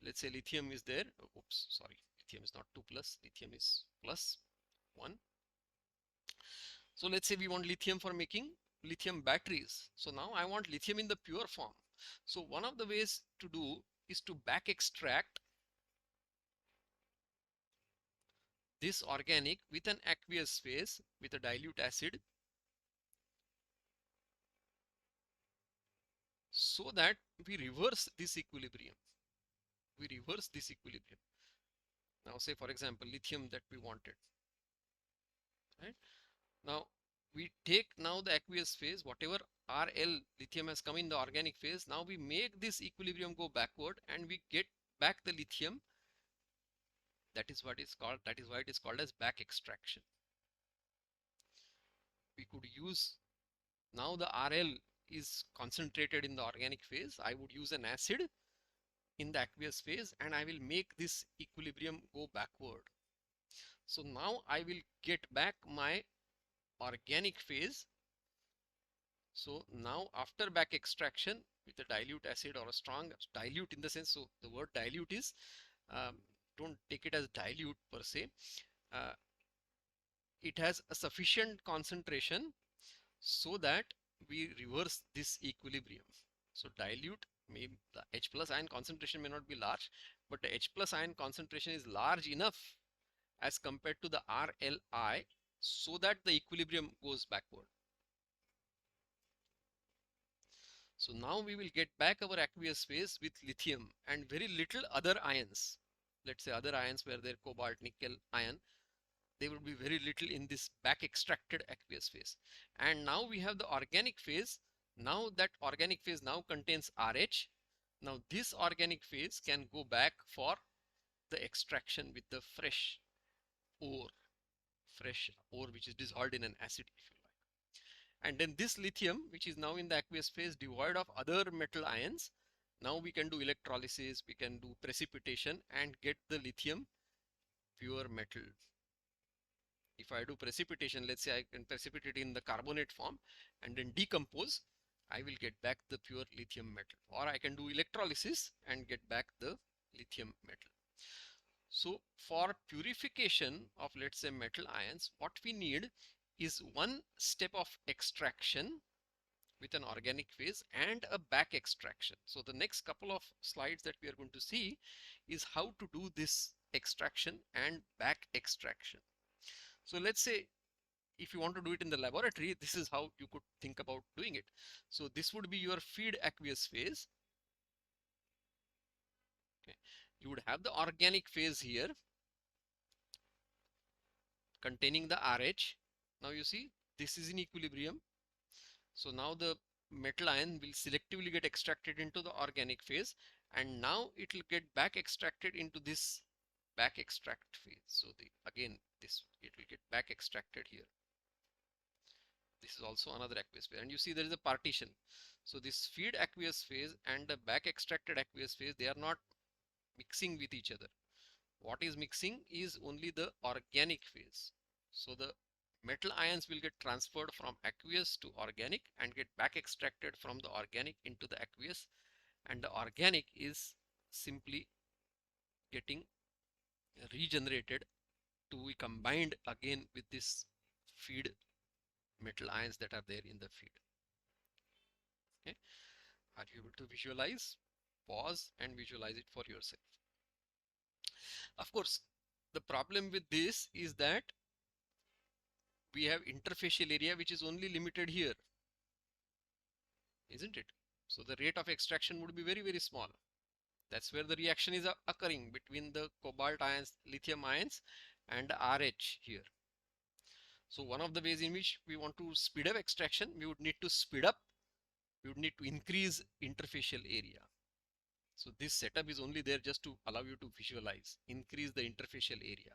Let's say lithium is there. Oops, sorry. Lithium is not 2 plus. Lithium is plus 1. So let's say we want lithium for making lithium batteries. So now I want lithium in the pure form. So one of the ways to do is to back extract this organic with an aqueous phase with a dilute acid, so that we reverse this equilibrium. we reverse this equilibrium. Now say for example lithium that we wanted, right? Now we take now the aqueous phase, whatever Rl lithium has come in the organic phase, now we make this equilibrium go backward and we get back the lithium. That is what is called, that is why it is called as back extraction. We could use, now the Rl is concentrated in the organic phase, I would use an acid in the aqueous phase and I will make this equilibrium go backward. So now I will get back my organic phase. So now after back extraction with a dilute acid or a strong dilute, in the sense, so the word dilute is, um, don't take it as dilute per se, uh, it has a sufficient concentration so that we reverse this equilibrium. So dilute, may the H plus ion concentration may not be large, but the H plus ion concentration is large enough as compared to the RLI so that the equilibrium goes backward. So now we will get back our aqueous phase with lithium and very little other ions. Let's say other ions where there cobalt, nickel, iron, they will be very little in this back extracted aqueous phase. And now we have the organic phase. Now that organic phase now contains RH. Now this organic phase can go back for the extraction with the fresh ore which is dissolved in an acid, if you like. And then this lithium, which is now in the aqueous phase devoid of other metal ions, now we can do electrolysis, we can do precipitation and get the lithium pure metal. If I do precipitation, let's say I can precipitate in the carbonate form and then decompose, I will get back the pure lithium metal. Or I can do electrolysis and get back the lithium metal. So for purification of, let's say, metal ions, what we need is one step of extraction with an organic phase and a back extraction. So the next couple of slides that we are going to see is how to do this extraction and back extraction. So let's say if you want to do it in the laboratory, this is how you could think about doing it. So this would be your feed aqueous phase. Okay. You would have the organic phase here containing the RH. Now you see this is in equilibrium. So now the metal ion will selectively get extracted into the organic phase and now it will get back extracted into this back extract phase. So again this, it will get back extracted here. This is also another aqueous phase and you see there is a partition. So this feed aqueous phase and the back extracted aqueous phase, they are not mixing with each other. What is mixing is only the organic phase. So the metal ions will get transferred from aqueous to organic and get back extracted from the organic into the aqueous, and the organic is simply getting regenerated to be combined again with this feed metal ions that are there in the feed. Okay, are you able to visualize? Pause and visualize it for yourself. Of course, the problem with this is that we have interfacial area which is only limited here, isn't it? So the rate of extraction would be very, very small. That's where the reaction is occurring between the cobalt ions, lithium ions and RH here. So one of the ways in which we want to speed up extraction, we would need to speed up, we would need to increase interfacial area. So this setup is only there just to allow you to visualize, increase the interfacial area.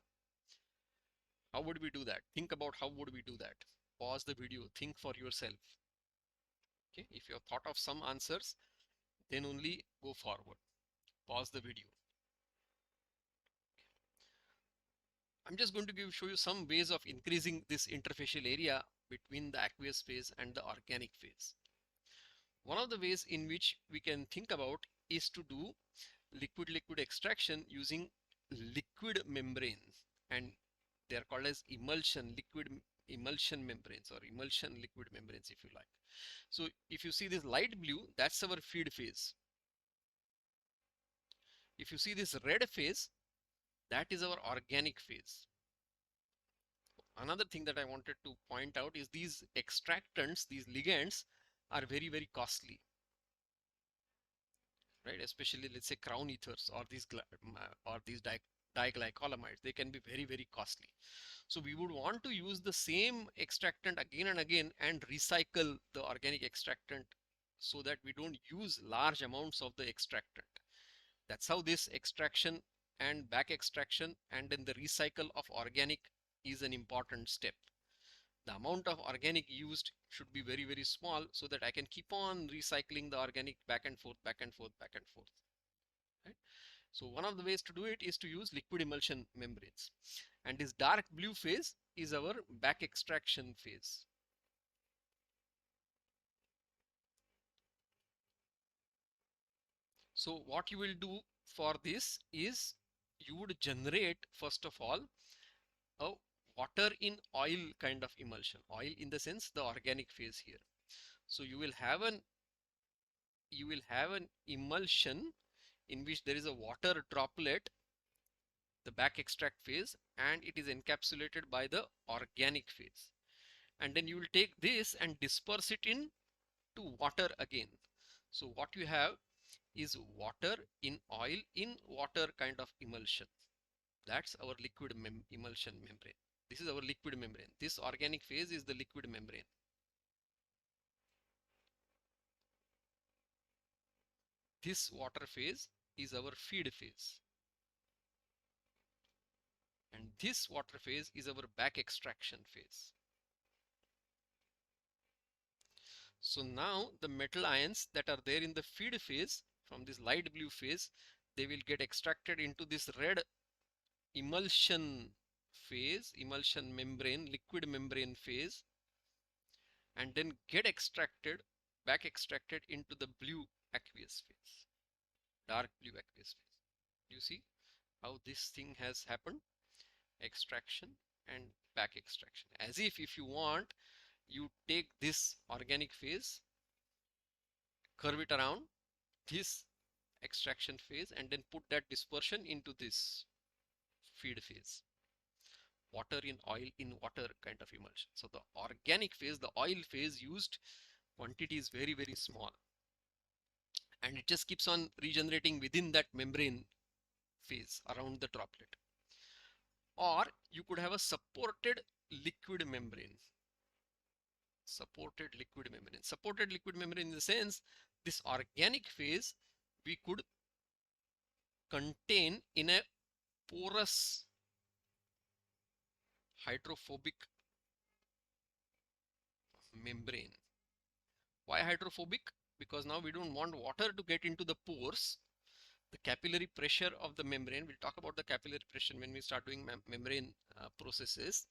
How would we do that? Think about how would we do that. Pause the video, think for yourself. Okay, if you have thought of some answers, then only go forward. Pause the video. I'm just going to show you some ways of increasing this interfacial area between the aqueous phase and the organic phase. One of the ways in which we can think about is to do liquid-liquid extraction using liquid membranes, and they are called as liquid emulsion membranes or emulsion liquid membranes, if you like. So if you see this light blue, that's our feed phase. If you see this red phase, that is our organic phase. Another thing that I wanted to point out is these extractants, these ligands are very, very costly. right? Especially let's say crown ethers or these diglycolamides, they can be very, very costly. So we would want to use the same extractant again and again and recycle the organic extractant so that we don't use large amounts of the extractant. That's how this extraction and back extraction and then the recycle of organic is an important step. The amount of organic used should be very, very small so that I can keep on recycling the organic back and forth, back and forth, back and forth. Right? So one of the ways to do it is to use liquid emulsion membranes. And this dark blue phase is our back extraction phase. So what you will do for this is you would generate first of all a water in oil kind of emulsion. Oil in the sense the organic phase here. So you will have an emulsion in which there is a water droplet, the back extract phase, and it is encapsulated by the organic phase. And then you will take this and disperse it in to water again. So what you have is water in oil in water kind of emulsion. That's our liquid emulsion membrane. This is our liquid membrane. This organic phase is the liquid membrane. This water phase is our feed phase. And this water phase is our back extraction phase. So now the metal ions that are there in the feed phase from this light blue phase, they will get extracted into this red emulsion phase, emulsion membrane, liquid membrane phase, and then get extracted, back extracted into the blue aqueous phase, dark blue aqueous phase. You see how this thing has happened? Extraction and back extraction. As if you want, you take this organic phase, curve it around this extraction phase, and then put that dispersion into this feed phase. Water in oil in water kind of emulsion. So the organic phase, the oil phase used quantity is very, very small. And it just keeps on regenerating within that membrane phase around the droplet. Or you could have a supported liquid membrane. Supported liquid membrane. Supported liquid membrane in the sense this organic phase we could contain in a porous hydrophobic membrane. Why hydrophobic? Because now we don't want water to get into the pores. The capillary pressure of the membrane, we'll talk about the capillary pressure when we start doing membrane processes.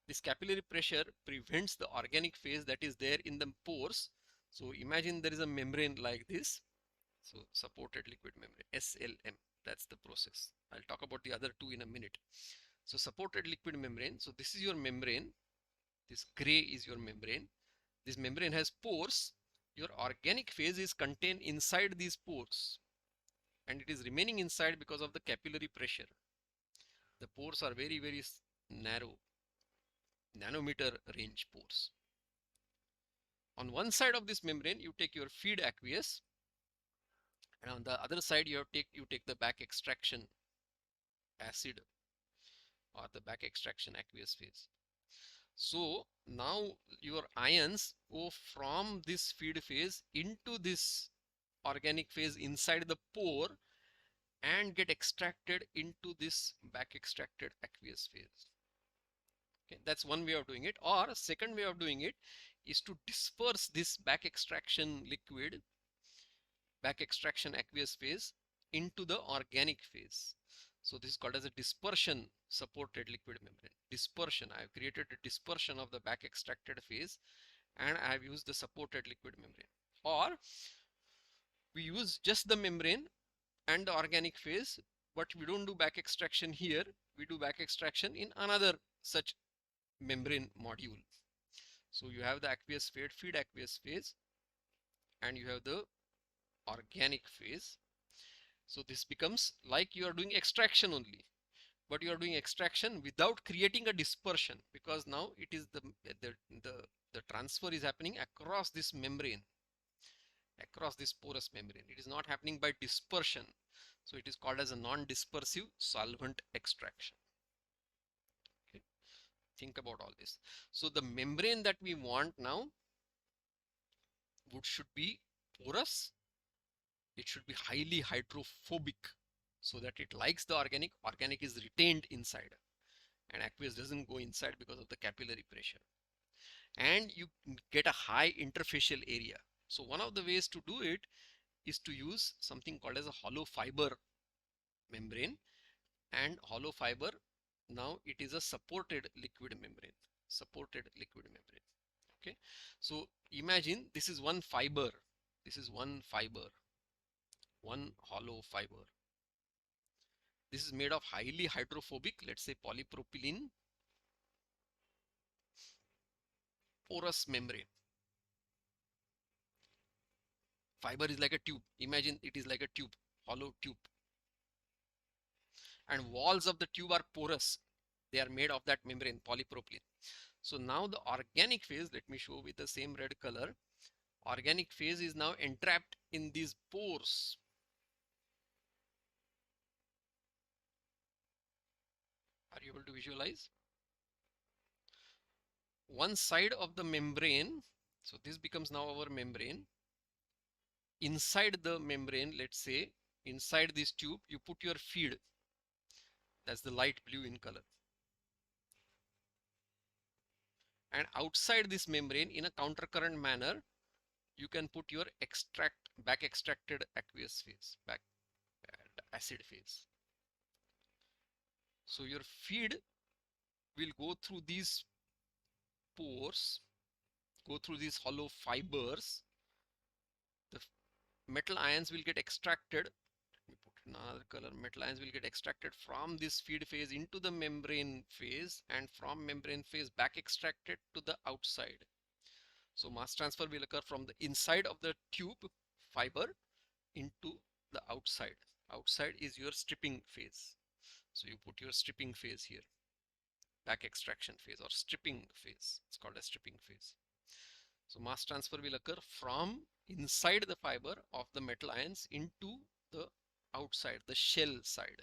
This capillary pressure prevents the organic phase that is there in the pores. So imagine there is a membrane like this. So supported liquid membrane, SLM, that's the process. I'll talk about the other two in a minute. So supported liquid membrane. So this is your membrane. This gray is your membrane. This membrane has pores. Your organic phase is contained inside these pores. And it is remaining inside because of the capillary pressure. The pores are very, very narrow, nanometer range pores. On one side of this membrane, you take your feed aqueous, and on the other side, you take the back extraction acid or the back extraction aqueous phase. So now your ions go from this feed phase into this organic phase inside the pore and get extracted into this back extracted aqueous phase. Okay, that's one way of doing it. Or second way of doing it is to disperse this back extraction liquid, back extraction aqueous phase into the organic phase. So this is called as a dispersion supported liquid membrane. Dispersion, I have created a dispersion of the back extracted phase and I have used the supported liquid membrane. Or we use just the membrane and the organic phase, but we don't do back extraction here. We do back extraction in another such membrane module. So you have the aqueous phase, feed aqueous phase, and you have the organic phase. So this becomes like you are doing extraction only, but you are doing extraction without creating a dispersion, because now it is the transfer is happening across this membrane. across this porous membrane. It is not happening by dispersion. So it is called as a non-dispersive solvent extraction. Okay. Think about all this. So the membrane that we want now should be porous. It should be highly hydrophobic so that it likes the organic. Organic is retained inside and aqueous doesn't go inside because of the capillary pressure. And you get a high interfacial area. So one of the ways to do it is to use something called as a hollow fiber membrane. And hollow fiber, now it is a supported liquid membrane. Supported liquid membrane. Okay. So imagine this is one fiber. This is one fiber. One hollow fiber. This is made of highly hydrophobic, let's say polypropylene porous membrane. Fiber is like a tube. Imagine it is like a tube, hollow tube. And walls of the tube are porous. They are made of that membrane, polypropylene. So now the organic phase, let me show with the same red color. Organic phase is now entrapped in these pores. Are you able to visualize? One side of the membrane, so this becomes now our membrane. Inside the membrane, let's say, inside this tube, you put your feed. That's the light blue in color. And outside this membrane, in a countercurrent manner, you can put your back extracted aqueous phase, back acid phase. So your feed will go through these pores, go through these hollow fibers. The metal ions will get extracted. Let me put in another color. Metal ions will get extracted from this feed phase into the membrane phase, and from membrane phase back extracted to the outside. So mass transfer will occur from the inside of the tube fiber into the outside. Outside is your stripping phase. So you put your stripping phase here, back extraction phase or stripping phase. It's called a stripping phase. So mass transfer will occur from inside the fiber of the metal ions into the outside, the shell side.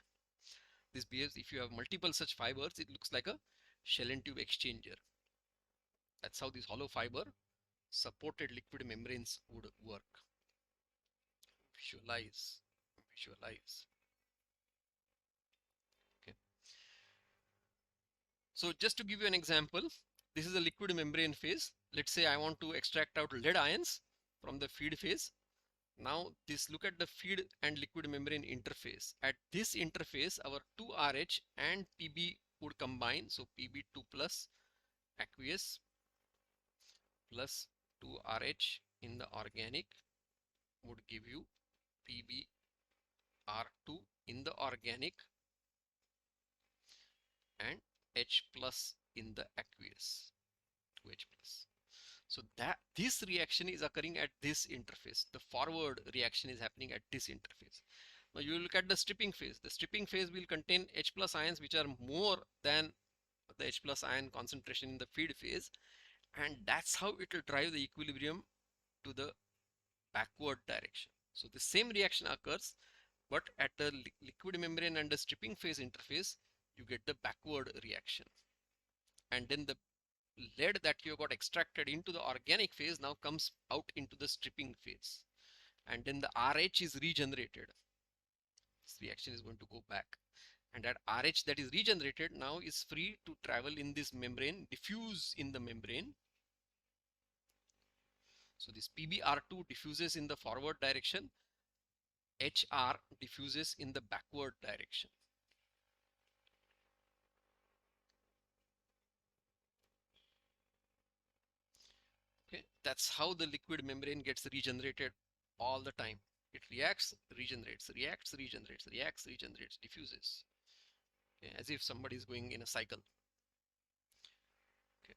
This behaves, if you have multiple such fibers, it looks like a shell and tube exchanger. That's how this hollow fiber supported liquid membranes would work. Visualize. Okay. So just to give you an example, this is a liquid membrane phase. Let's say I want to extract out lead ions from the feed phase. Now look at the feed and liquid membrane interface. At this interface, our 2RH and Pb would combine. So Pb2 plus aqueous plus 2RH in the organic would give you PbR2 in the organic and H plus in the aqueous, 2H plus. So this reaction is occurring at this interface. The forward reaction is happening at this interface. Now you look at the stripping phase. The stripping phase will contain H plus ions which are more than the H plus ion concentration in the feed phase, and that's how it will drive the equilibrium to the backward direction. So the same reaction occurs, but at the liquid membrane and the stripping phase interface, you get the backward reaction. And then the lead that you got extracted into the organic phase now comes out into the stripping phase. And then the RH is regenerated. This reaction is going to go back. And that RH that is regenerated now is free to travel in this membrane, diffuse in the membrane. So this PbR2 diffuses in the forward direction, HR diffuses in the backward direction. Okay, that's how the liquid membrane gets regenerated all the time. It reacts, regenerates, reacts, regenerates, reacts, regenerates, diffuses. Okay, as if somebody is going in a cycle. Okay.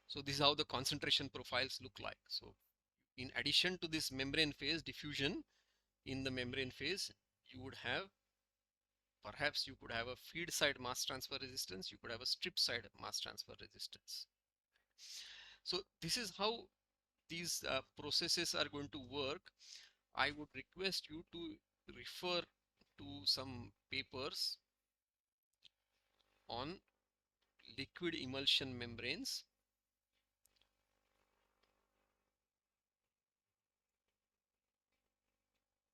So this is how the concentration profiles look like. So in addition to this membrane phase diffusion, in the membrane phase, you would have, perhaps you could have a feed side mass transfer resistance, you could have a strip side mass transfer resistance. So this is how these processes are going to work, I would request you to refer to some papers on liquid emulsion membranes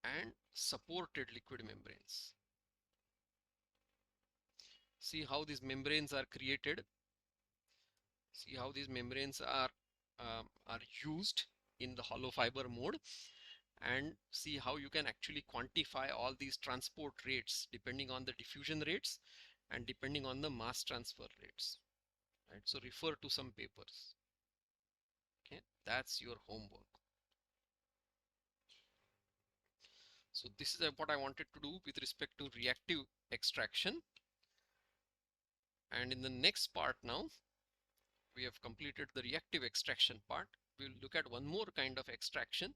and supported liquid membranes. See how these membranes are created. See how these membranes are used in the hollow fiber mode, and see how you can actually quantify all these transport rates depending on the diffusion rates and depending on the mass transfer rates. Right? So refer to some papers. Okay, that's your homework. So this is what I wanted to do with respect to reactive extraction. And in the next part now, we have completed the reactive extraction part. We'll look at one more kind of extraction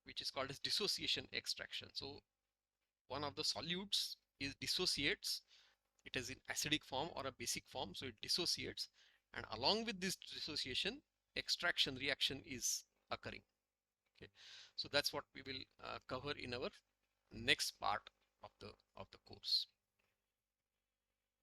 which is called as dissociation extraction. So one of the solutes is dissociates. It is in acidic form or a basic form, so it dissociates, and along with this dissociation, extraction reaction is occurring. Okay, so that's what we will cover in our next part of the course.